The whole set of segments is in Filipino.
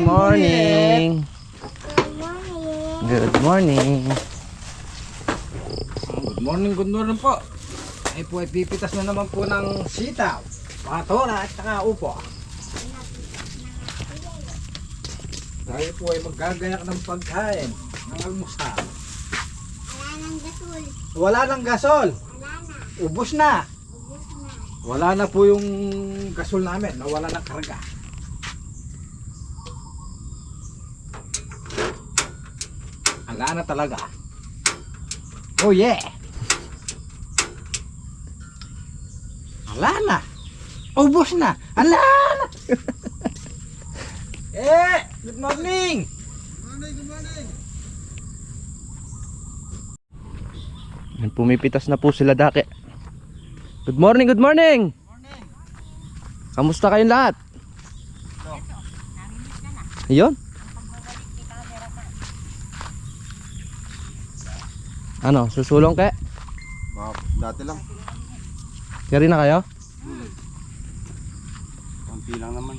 morning. Good morning. Good morning po. Ay po ay pipitas na naman po ng sitaw, patola at saka upo. Tayo po ay magkagayak ng pagkain ng almusal. Wala nang gasol. Wala nang gasol. Wala na. Ubos na. Ubus na. Wala na po yung gasol namin. Nawala ng karga. Wala na talaga. Oh yeah. Wala na. Ubos na. Wala na. Good morning. Good morning. Pumipitas na po sila dake. Good morning, good morning. Kamusta kayong lahat? Ayun. Ano, susulong ke? Dati lang. Kaya na kayo? Konti lang naman.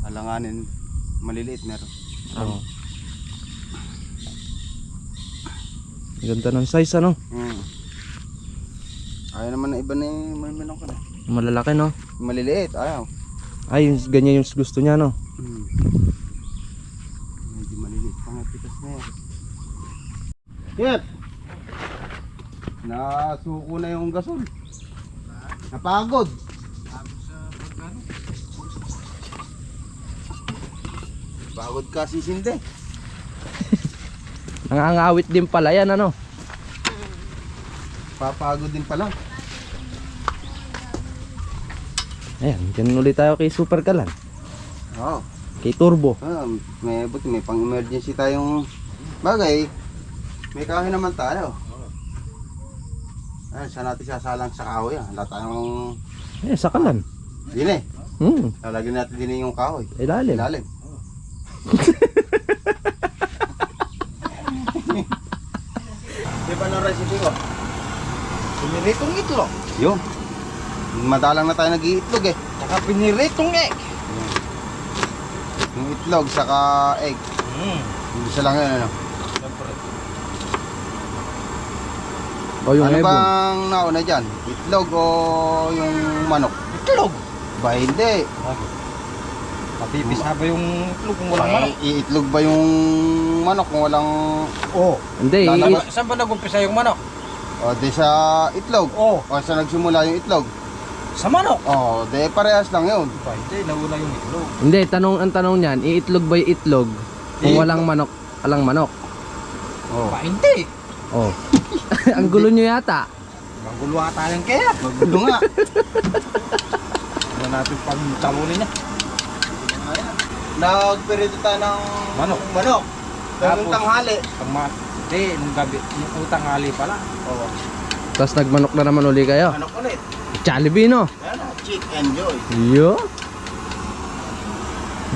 Alanganin, maliliit meron. Oo. Ganda ng size ano? Ayaw naman na iba na manok ka na. Malalaki no? Maliliit, ayaw. Ay, ganyan yung gusto niya no? Medyo maliliit pa nga pitas na yan. Yep! Nasuko na yung gasol. Napagod. Pagod ka sisindi. Nangangawit din pala yan ano? Papagod din pala. Ayan, ganun ulit tayo kay Super Kalan. Oo. Kay Turbo. Buti may pang emergency tayong bagay. May kahoy naman tayo. Ayun, saan natin sasalang sa kahoy ah? Wala tayong... Sa Kalan. Din eh. Lalagyan natin din yung kahoy. Ilalim. Ilalim. Di ba ng recipe ko? Piniritong itlog. Yun. Madalang na tayo nag-iitlog eh. Saka piniritong egg. Yung itlog saka egg. Isa lang yun ano. O yung Ano ebon. bang nauna dyan? Itlog o yung manok? Itlog. Ba hindi. Mapipis na ba yung itlog kung walang manok? Iitlog ba yung manok kung walang... Oo. Hindi, Saan ba nag-umpisa yung manok? O di sa itlog. Oo. O sa nagsimula yung itlog. Sa manok. O di parehas lang yun. Ba, hindi, nauna yung itlog. hindi, ang tanong niyan, iitlog ba yung itlog? Kung walang manok, walang manok. O. Ba, hindi. Oh. Ang gulo nyo yata. Magulo ata yung kaya. Magulo nga. Ano natin pag tamunin niya? Nagperito tayo ng Manok. Manok. Tapos Tapos- tanghali. Hindi, nung gabi, yung utang hali pala. Oo. Tapos nagmanok na naman uli kayo. Manok ulit. Jollibee no? Ayan o. Chick enjoy. Yo.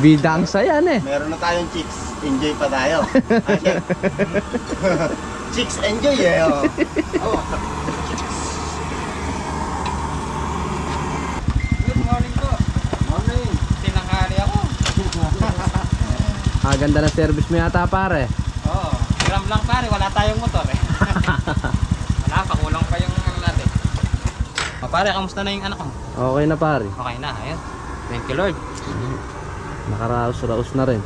Bidang sayan eh. Meron na tayong chicks. Enjoy pa tayo. Chicks enjoy eh. Oh. Good morning po. Morning. Tinanghali ako. Ganda na service mo yata pare. Oo. Gram lang pare, wala tayong motor eh. Wala, pakulang pa yung ano natin. Pare, kamusta na yung anak mo? Okay na pare. Okay na, ayun. Thank you Lord. Nakaraos-raos na rin.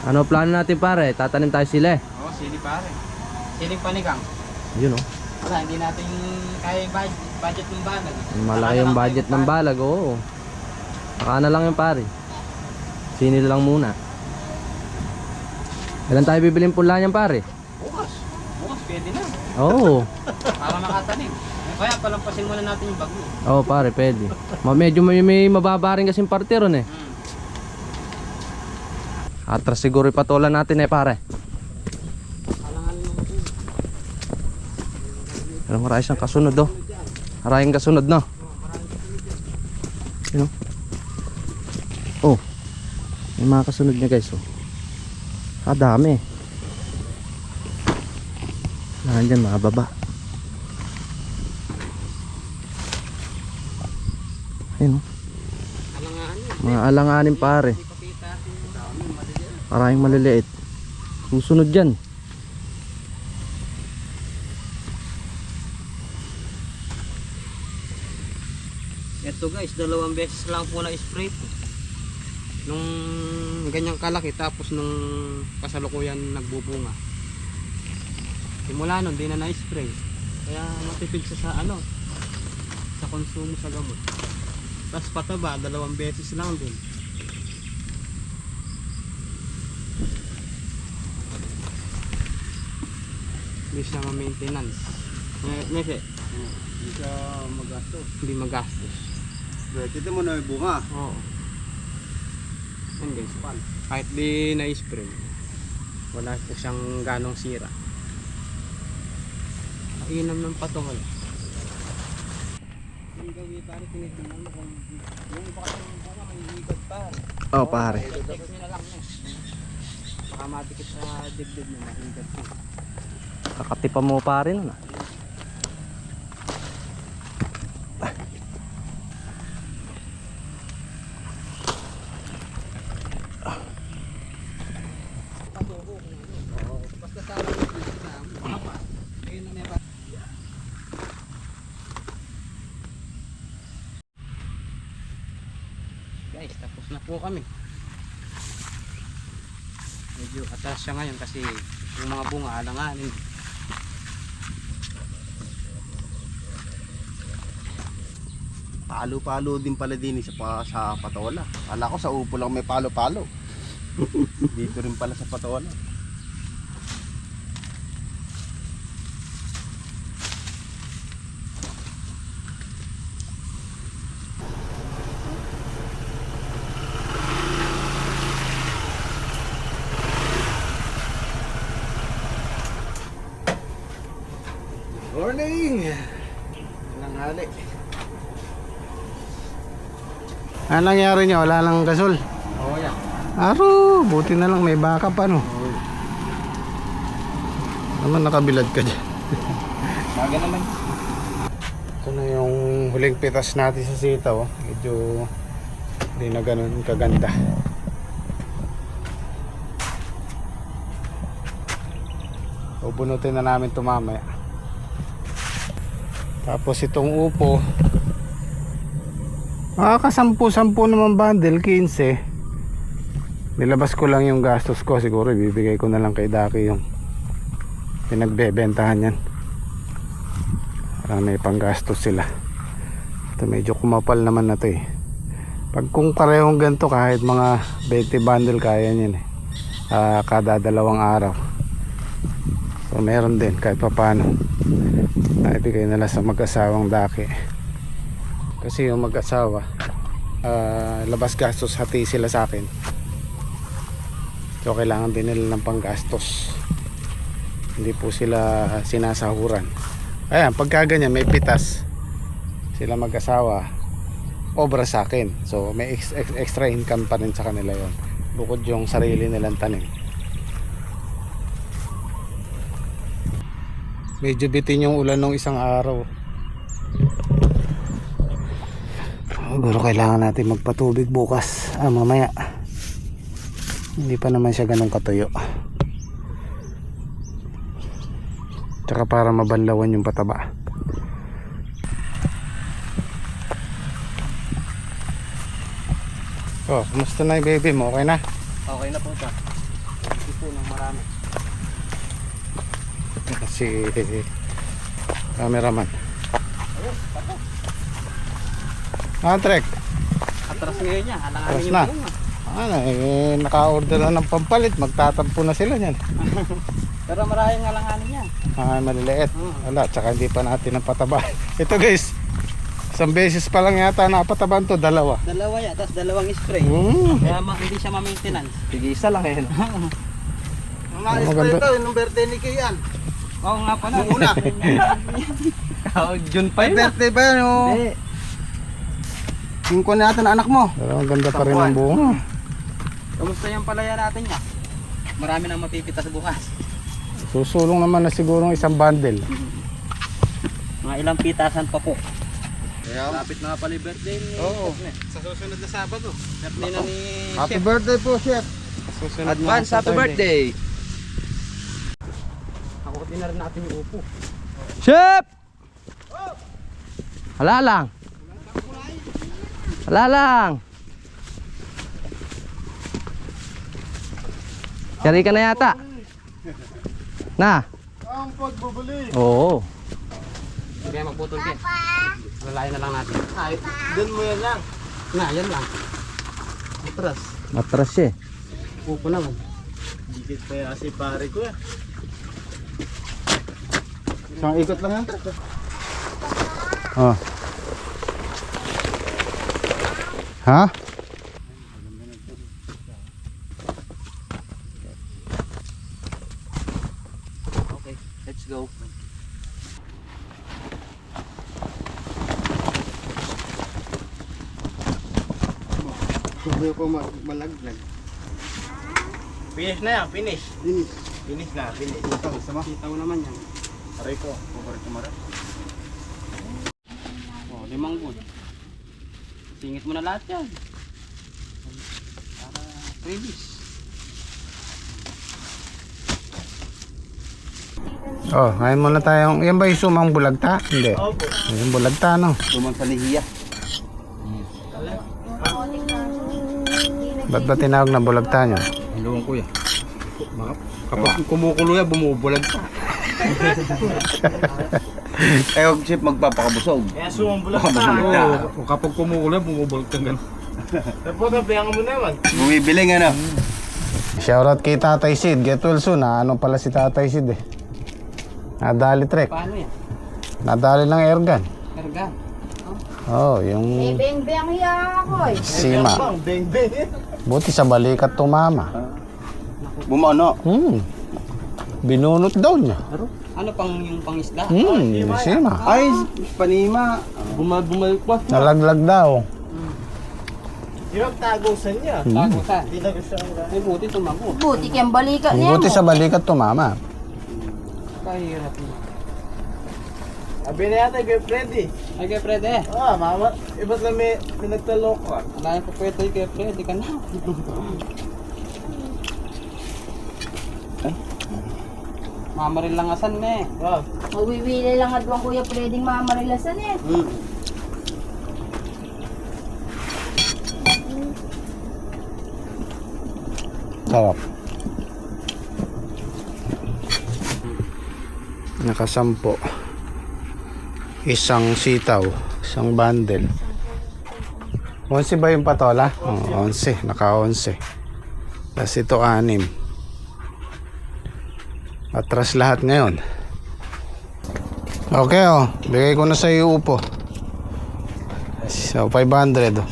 Ano plano natin pare? Tatanim tayo sila eh. Oo, sili pare. Siling panigang. Yun oh. Wala, hindi natin kaya yung budget ng balag. Malaki yung budget ng balag, oo. Saka na lang yung pare. Sinil lang muna. Ilan tayo bibilin pula niyan pare? Bukas. Bukas, pwede na. Oo. Para makatanim. Kaya palampasin muna natin yung bagyo. Oo pare, pwede. Medyo may mababa rin kasing parte ron eh. Atras siguro ipatulan natin eh pare. Pero marami siyang kasunod oh. Maraming kasunod no. Yun oh. May mga kasunod niya guys oh. Dami. Nandiyan mga baba. Ayun oh. Alangaan yun. Mga alanganin pare. Maraming maliliit. Susunod yan. Ito guys, 2 beses lang po na spray po. Nung ganyang kalaki tapos nung kasalukuyan nagbubunga. Simula nun, di na na-spray. Kaya matipid siya sa ano, sa konsumo sa gamot. Tapos pataba, 2 beses lang din. Hindi siya ma-maintenance. Nese, Hindi siya magastos. hindi magastos. Kita mo na may bunga. Oo. Yan guys, kahit di na-spray, wala po siyang ganong sira. Mainam ng patungol. Yung gawin pare, tinitingnan mo kung yung iba kasi yung bunga may higad pare. Oh pare. Check nyo na lang na. Baka madikit sa dibdib mo, mahigad po. Kakatipa mo pare nun ah. Basta sa akin, ayun na meron. Guys, tapos na po kami. Medyo atas siya ngayon kasi yung mga bunga alanganin. Palo-palo din pala din sa patola. Kala ko sa upo lang may palo-palo. Dito rin pala sa patola. Morning! Nanghali. Ano nangyari niya? Wala lang gasol. Oo yan. Aro, buti na lang may backup ano. Naman nakabilad ka dyan. Maga naman. Ito na yung huling pitas natin sa sitaw. Medyo hindi na ganun kaganda. Bubunutin na namin ito mamaya. Tapos itong upo, makakasampu-sampu naman bundle, 15. Nilabas ko lang yung gastos ko. Siguro ibibigay ko na lang kay Daki yung pinagbebentahan yan. Para may panggastos sila. Ito medyo kumapal naman na to eh. Pag kung parehong ganito, kahit mga 20 bundle kaya yan eh. Kada 2 araw. So meron din kahit papano. Naibigay nila sa mag-asawang Daki. Kasi yung mag-asawa, labas gastos, hati sila sa akin. So kailangan din nila ng panggastos. Hindi po sila sinasahuran. Ayan, pagka ganyan may pitas, sila mag-asawa, obra sa akin. So may extra income pa rin sa kanila yon, bukod yung sarili nilang tanim. Medyo bitin yung ulan ng isang araw. Siguro kailangan natin magpatubig bukas, mamaya. Hindi pa naman siya ganun katuyo. Tsaka para mabanlawan yung pataba. Oh, kumusta na yung baby mo? Okay na? Okay na po siya. Hindi po ng marami. Si cameraman. Trek. Atras ngayon niya, Atras alanganin na. yung bunga. Naka-order na ng pampalit. Magtatampo na sila niyan. Pero maraming alanganin niya. Maliliit. Wala, tsaka hindi pa natin ang pataba. Ito guys, isang beses pa lang yata napataban to, 2. Dalawa yan, tapos 2 spray. Kaya hindi siya ma-maintenance. Sige, isa lang eh. Mga ito, yung birthday ni Kian. Oo nga pala. Una. June pa yun ah. Birthday ba yun? Oh. Hindi. Yung kuha natin ang anak mo. Pero ang ganda pa rin ng bunga. Kamusta yung palaya natin niya? Marami nang mapipitas bukas. Susulong naman na siguro isang bundle. Mga ilang pitasan pa po. Kaya, Lapit na pala yung birthday ni Oo. Chef, sa susunod na Sabado. Birthday na ni happy Chef. birthday po, Chef. Susunod Advance happy birthday. Hakutin na rin natin yung upo. Chef! Hala lang. Hala lang. Yari ka na yata. Na. Ang pagbubuli. Oo. Sige, magputol ka. Lalayan na lang natin. Doon mo yan lang. Na, yan lang. Atras. Matras siya eh. Upo naman. Dikit pa yan si pare ko. Isang ikot lang yan. Oh. Ha? Okay, let's go. Sabi ko malaglag. Finish na yan, finish. Dinis. Finish na, finish. Ito, isa mo. Sitaw naman yan. Aray ko. Paborit ko mara. Oh, 5 good. Singit mo na lahat yan. Para previous. Oh, ngayon muna tayong, yan ba yung sumang bulagta? Hindi. Opo. Yung bulagta, no? Tumang panihiya. Ba't ba tinawag na bulagta nyo? Ewan ko yan. Kapag kumukulo yan, bumubulag pa. Eh, huwag Chef magpapakabusog. Kaya sumambulak O kapag kumukulo yan, bumubulag ka gano'n. Bumibiling ano? Shoutout kay Tatay Sid. Get well soon, ha? Ano pala si Tatay Sid eh? Nadali trek. Paano yan? Nadali ng airgun. Karga. Oh, yung Beng-beng hiya ako eh. sima. Buti sa balikat tumama. Bumano. Binunot daw niya. Ano pang yung pangisda? Yung sima. Ay, panima. Bumalik pa. Nalaglag daw. Tagusan. Ay, buti tumago. Buti kayang balikat niya Buti sa balikat tumama. Kahirap mo. Abi na yata kay Freddy. Ay, kay Fred eh. Ah, mama, iba't lang may pinagtalok ka. Dahil ko pwede kay Fred, di ka na. Mamaril lang asan na eh. Ah, Mawiwili lang adwang kuya pwedeng mamarilasan eh. Sarap. Nakasampo. Isang sitaw. Isang bundle. 11 ba yung patola? Oh, 11. Naka 11. Tapos ito 6. Atras lahat ngayon. Okay oh. Bigay ko na sa iyo upo. So 500 oh.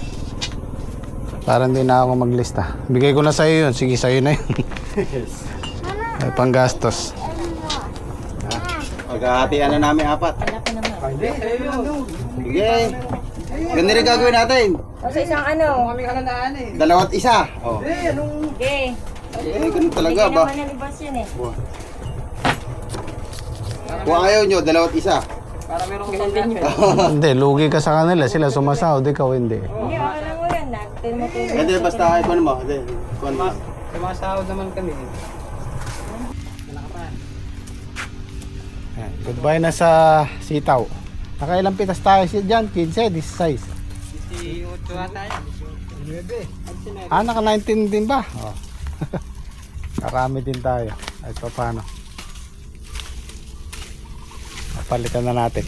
Para hindi na ako maglista. Bigay ko na sa iyo yun. Sige, sa iyo na yun. Ay, panggastos. Maghahatian na namin 4. Sige. Ganun rin gagawin natin. O sa isang ano? Kami kalandaan eh. 2 at 1. Oh. Okay. Eh, ganun talaga ba? Hindi naman nalibas yun eh. Kung ayaw nyo, 2 at 1. Para merong ganyan yun. Hindi, lugi ka sa kanila. Sila sumasahod, ikaw hindi. Hindi, okay lang mo yan. Nagtulong-tulong. Hindi, basta ikon mo. Hindi, ikon mo. Sumasahod naman kami. Ayan, goodbye na sa sitaw. Nakailang pitas tayo dyan? 15, 16. Si Ocho ata yan. Naka 19 din ba? Oh. Karami din tayo. Ay, paano? Palitan na natin.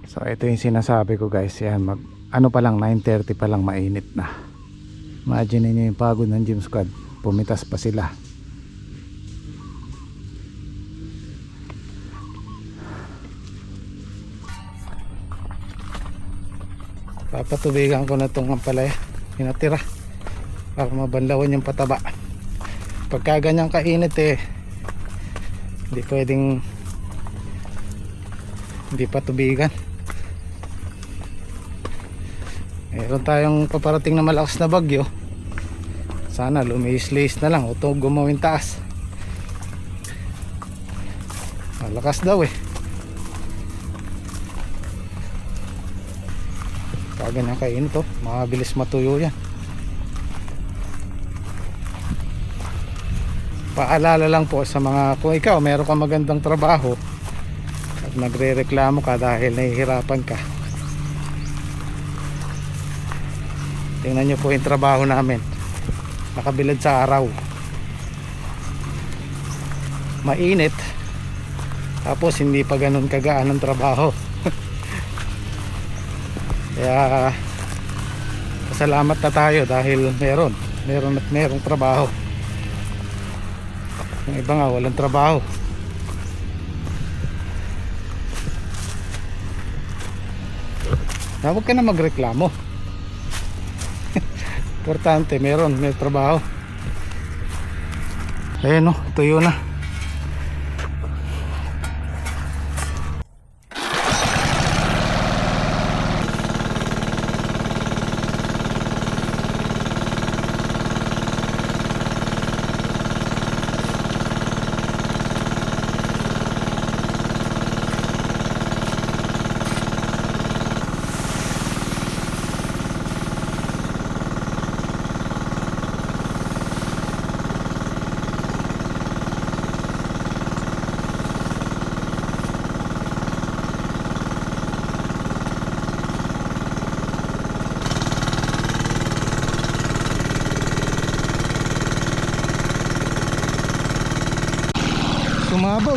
So ito yung sinasabi ko guys. Yan, ano pa lang 9:30 pa lang mainit na. Imagine niyo yung pagod ng gym squad. Pumitas pa sila. Papatubigan ko na itong ampalaya pinatira para mabanlawan yung pataba. Pagka ganyang kainit eh, hindi pwedeng hindi patubigan. Meron tayong paparating na malakas na bagyo. Sana lumiis-liis na lang o ito gumawin taas. Malakas daw eh. Pag ganyan kainit oh, mabilis matuyo yan. Paalala lang po sa mga, kung ikaw meron kang magandang trabaho at nagre-reklamo ka dahil nahihirapan ka, tingnan nyo po yung trabaho namin, nakabilad sa araw, mainit, tapos hindi pa ganun kagaan ang trabaho. Kaya pasalamat na tayo dahil merong trabaho. Yung iba nga walang trabaho. Huwag ka na magreklamo. Importante may trabaho. Ayun oh, tuyo na. Sumabog.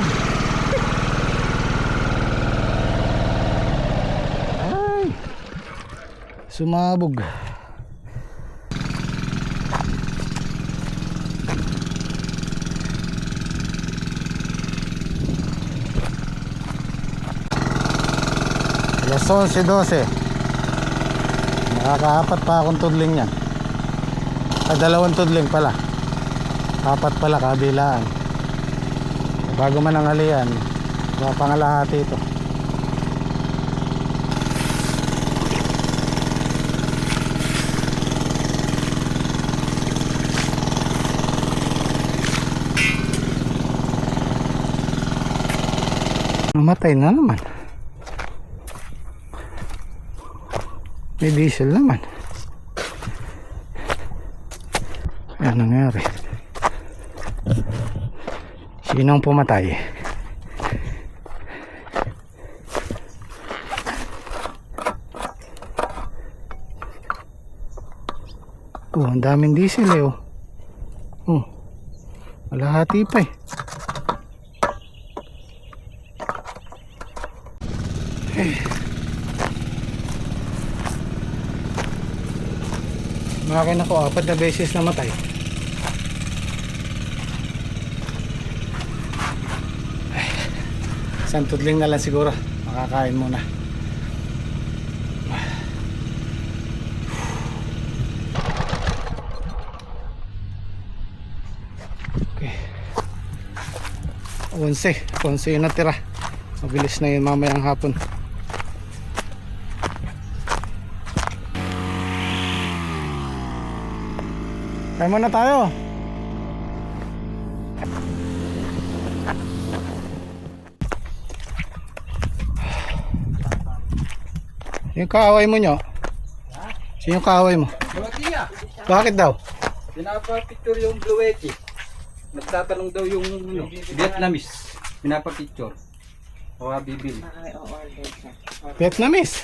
Ay, sumabog. Alas 11:12. Nakakaapat pa akong tudling yan. Dalawang tudling pala. Apat pala kabilaan. Bago man ang halian, pangalahati ito. Namatay na naman. May diesel naman. Ano nangyari? Sinong pumatay? Oh, ang daming diesel eh oh. Oh, malahati pa eh. Makakain ako 4 na beses namatay. Isang tudling na lang siguro makakain muna. Okay, 11 yung natira. Mabilis na yun mamayang hapon. Kaya muna tayo. Yung kaaway mo nyo? Sino yung kaaway mo? Luwetiya. Bakit daw? Pinapapicture yung Luweti. Nagtatanong daw yung Vietnamese. Pinapapicture. O bibili. Vietnamese?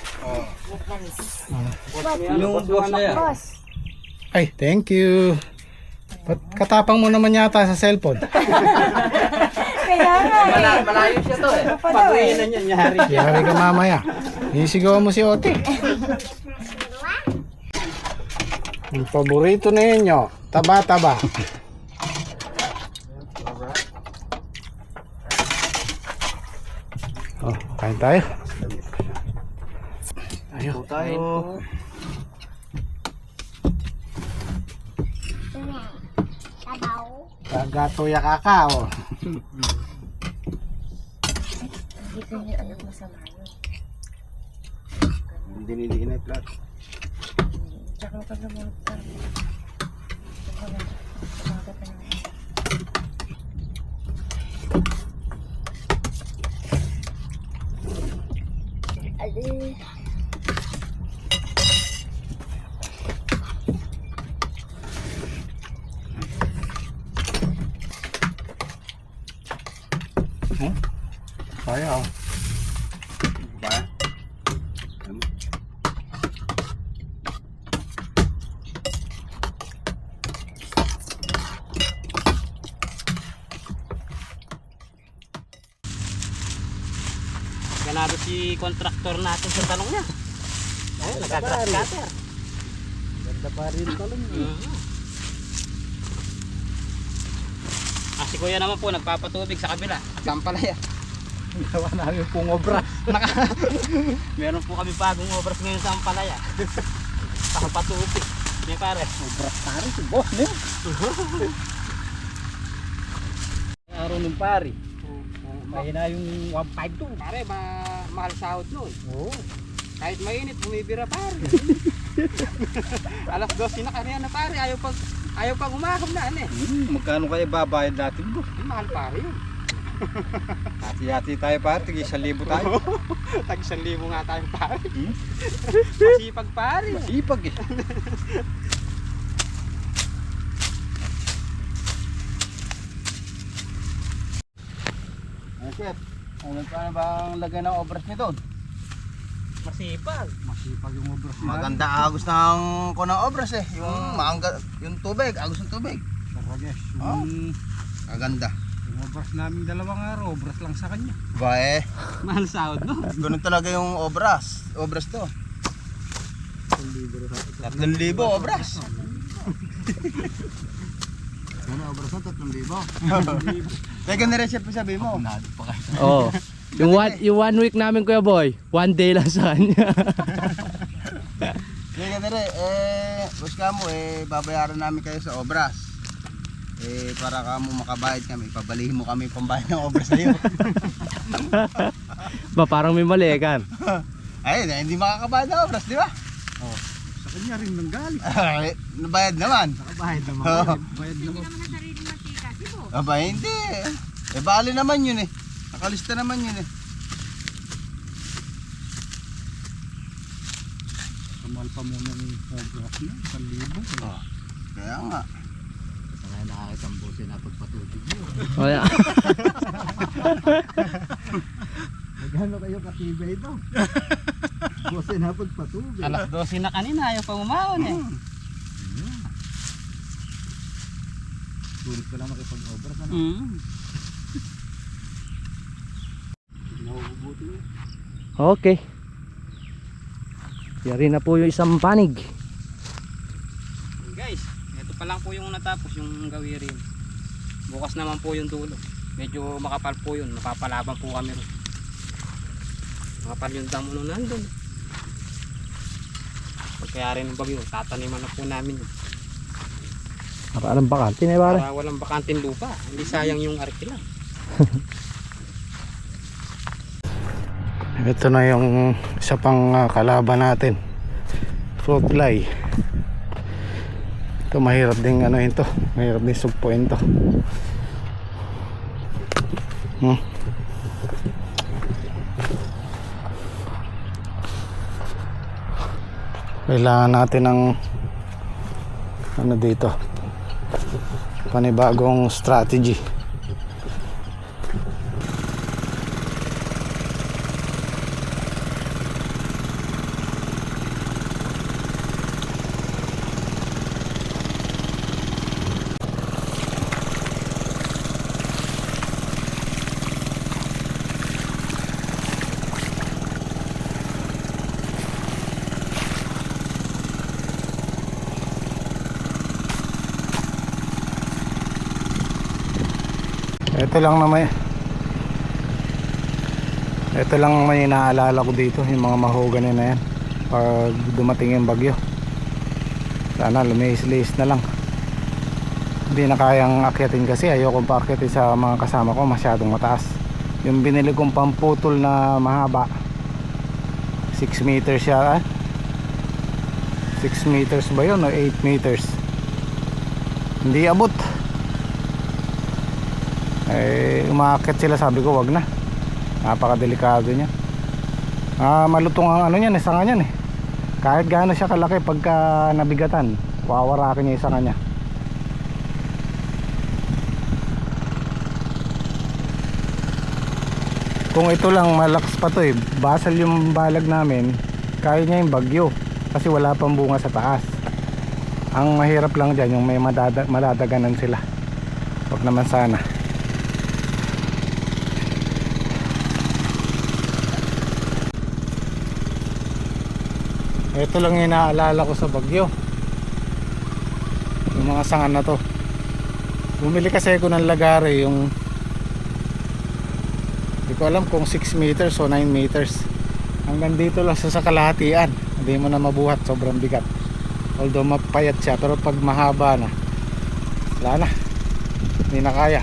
Yung boss na yan. Boss. Ay, thank you. Ba't katapang mo naman yata sa cellphone? Kaya nga eh. Malayo siya to eh. pa daw eh. Pag-uwi na niya, nyari. Yari ka mamaya. Isigaw mo si Ote. Ang paborito ninyo, taba-taba. Oh, kain tayo. Tayo. Tayo. Gagatoya kakao. Dito yung anak mo sa mayo. Hindi na flat. Kaya oh. Ba? Ganado si contractor natin sa talong niya. Ay, nagka-grass cutter. Ganda pa rin talong. Si kuya naman po nagpapatubig sa kabila at sampalaya. Gawa namin pong obra. Meron po kami bagong obras ngayon sa Ampalaya. Pakapatubig. May pare. Obra pare si boss niya. Araw ng pare. Mahina yung 1.5 doon. Pare, mahal sahod nun. Oo. Kahit mainit, bumibira pare. Alas 12 na kanina na pare. Ayaw pang umahon na eh. Magkano kayo babayad natin doon? Mahal pare yun. Hati-hati tayo pare, tig 1,000 tayo. Tag 1,000 nga tayong pare. Masipag pare. Masipag eh. Chef, ano pa na bang lagay ng obras niyo doon? Masipag. Masipag yung obras natin. Maganda agos ng kunang obras eh. Yung tubig, agos ng tubig. Karages. Oh. Maganda. Yung obras namin 2 araw, obras lang sa kanya. Ba eh, Mahal sahod nun. ganun talaga yung obras. Obras to. 3,000 obras. Ano obras na 3,000? Teka na recipe sabi mo. Oh. Yung one week namin Kuya Boy, 1 day lang sa kanya. Teka na boss ka mo babayaran namin kayo sa obras. Para ka mo makabayad kami, pabalihin mo kami pambayad ng obras sa'yo. Ba parang may mali kan. Ay, hindi makakabayad ng obras, di ba? Sa kanya rin nang galing. Ay, nabayad naman. Nakabayad naman. Oo. Bayad naman. Aba, hindi. Bali naman yun eh. Nakalista naman yun eh. Kamal pa muna ng obras niya, 1,000. Oh, kaya nga. Wala. Magkano kayo katibay ito? Kasi napagpatubig. Alas 12 na kanina, ayaw pang umahon eh. Sulit ko lang makipag-obras. Ano? Nahuhubuti niya. Okay. Yari na po yung isang panig. Guys, ito pa lang po yung natapos yung gawirin. Bukas naman po yung dulo. Medyo makapal po yun, mapapalaban po kami rin. Makapal yung damo nung nandun. Pagkayari ng bagyo, tataniman na po namin yun. Parang bakante na pare. Para walang bakanting lupa, hindi sayang yung arkila. Ito na yung isa pang kalaban natin, fruit fly. Ito mahirap din ano ito, mahirap din sugpuin to. Kailangan natin ng ano dito, panibagong strategy. Ito lang may inaalala ko dito, yung mga mahogany na yan pag dumating yung bagyo. Sana lumiis-liis na lang. Hindi na kayang akyatin kasi ayoko pa akyatin sa mga kasama ko, masyadong mataas. Yung binili kong pamputol na mahaba 6 meters siya, 6 meters ba yun o 8 meters? Hindi abot. Umaakit sila, sabi ko wag na, napakadelikado niya. Malutong ang ano niyan, sanga niyan kahit gaano siya kalaki, pagka nabigatan wawarakin niya isa kanya. Kung ito lang malakas pa to basal yung balag namin, kaya niya yung bagyo kasi wala pang bunga sa taas. Ang mahirap lang dyan yung may maladaganan sila. Wag naman sana. Ito lang yung naalala ko sa bagyo, yung mga sanga na to. Bumili kasi ako ng lagare, yung hindi ko alam kung 6 meters o 9 meters. Hanggang dito lang sa kalahatian, hindi mo na mabuhat, sobrang bigat. Although mapayat siya, pero pag mahaba na, wala na, hindi na kaya.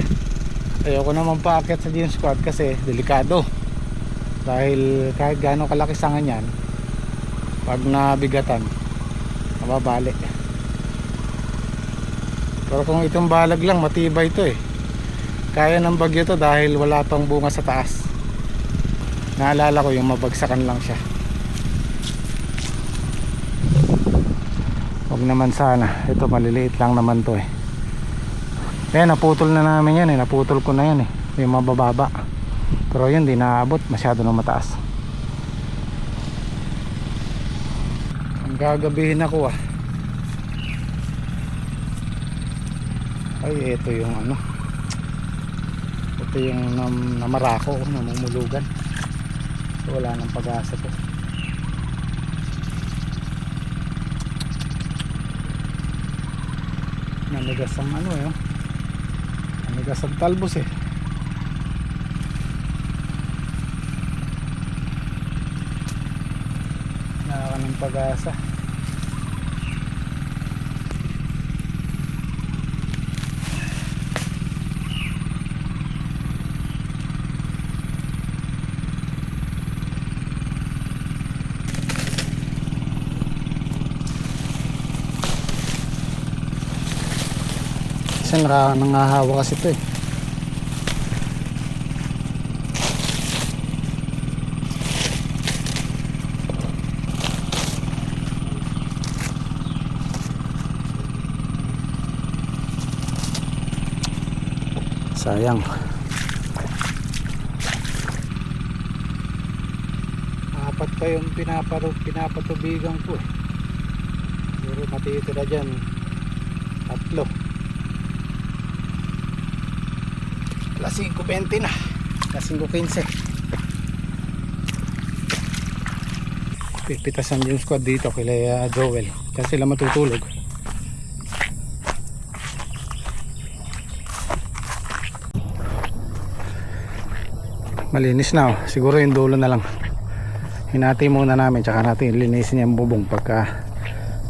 Ayoko naman paakyat sa gym squad kasi delikado. Dahil kahit gaano kalaki sanga niyan, pag nabigatan mababali. Pero kung itong balag lang, matibay ito kaya ng bagyo to dahil wala pang bunga sa taas. Naalala ko yung mabagsakan lang siya. Huwag naman sana. Ito maliliit lang naman to naputol na namin yan naputol ko na yan yung mabababa. Pero yun, di naabot, masyado na mataas. Gagabihin ako ay ito yung ito yung namarako, namumulugan. So, wala nang pag-asa to. Nanigas ang nanigas ang talbos wala nang pag-asa. Kasi nangahawa kasi ito sayang. Apat pa yung pinapatubigan ko Puro matitira dyan 3. Alas 5:20 na, alas 5:15. Pipitasan yung squad dito kila Joel kasi sila matutulog. Malinis na siguro yung dulo na lang. Hinati muna namin tsaka natin linisin yung bubong pagka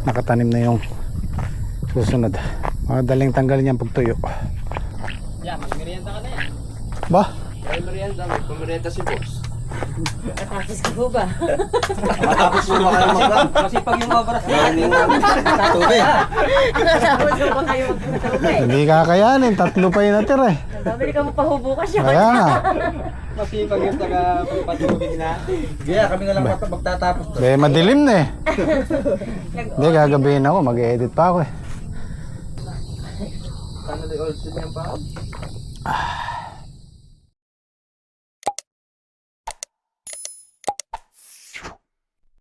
nakatanim na yung susunod. Madaling tanggalin yung pagtuyo. Yeah, magmerienda ka na yan. Ba? May merienda, may pamerienda si boss. Tapos ka po ba? Matapos mo ba kayo mag-run? Kasi pag yung obras Tubig. Tapos ka ba kayo magkakatubig? Hindi kakayanin, 3 pa yung natira Babili ka mo pahubo ka siya. Kaya nga. masipag yung taga-patubig na. Kaya kami nga lang magtatapos to. Madilim na Hindi, gagabihin ako, mag-edit pa ako Sana di old yan pa.